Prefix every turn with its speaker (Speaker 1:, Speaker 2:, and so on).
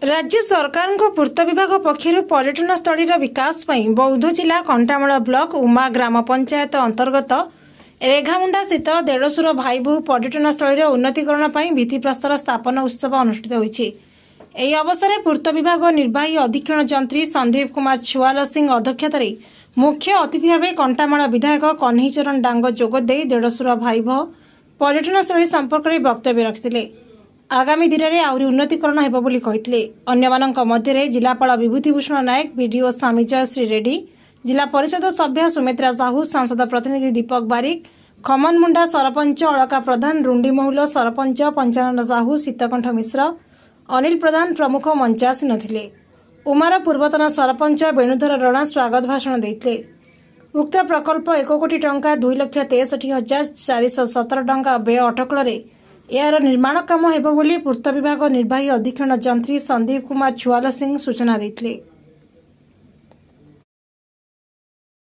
Speaker 1: राज्य सरकार पूर्त विभाग पक्षर पर्यटन स्थल विकास पर बौद्ध जिला कंटामूल ब्लॉक उमा ग्राम पंचायत अंतर्गत रेघामुंडा स्थित देढ़सुर भाईबोह पर्यटन स्थल उन्नतीकरण पर भित्तिप्रस्तर स्थापन उत्सव अनुष्ठित होईछि। ଏହି ଅବସରରେ ପୂର୍ତ୍ତ ବିଭାଗ ନିର୍ବାହୀ ଅଧୀକ୍ଷଣ ଯନ୍ତ୍ରୀ ସନ୍ଦୀପ କୁମାର ଛୁଆଲ ସିଂ ଅଧ୍ୟକ୍ଷତାରେ ମୁଖ୍ୟ ଅତିଥି ଭାବେ କଣ୍ଟାମାଳ ବିଧାୟକ କହ୍ନେଇଚରଣ ଡାଙ୍ଗ ଯୋଗଦେଇ ଦେଢ଼ସୁର ଭାଇବୋହ पर्यटनस्थली संपर्क में वक्तव्य रखिते। आगामी दिन में आहरी उन्नतीकरण हेब बोली कहिथिले। अन्यमानंक मध्यरे जिलापाल विभूतिभूषण नायक, बीडीओ स्वामीजय श्री रेड्डी, जिला परिषद सभ्य सुमित्रा साहू, सांसद प्रतिनिधि दीपक बारिक, खमनमुंडा सरपंच अलका प्रधान, रुंडीमहुल सरपंच पंचानन साहू, सीतकंठ मिश्र, अनिल प्रधान प्रमुख मंचासीन थिले। उमार पूर्वतन सरपंच वेणुधर रणा स्वागत भाषण देते। उक्त प्रकल्प 1 कोटी टंका 2,63,417 टंका व्यय अटकल यार निर्माण काम हेब बोली पूर्त विभाग निर्वाही अधीक्षण जंत्री संदीप कुमार छुआल सिंह सूचना देते।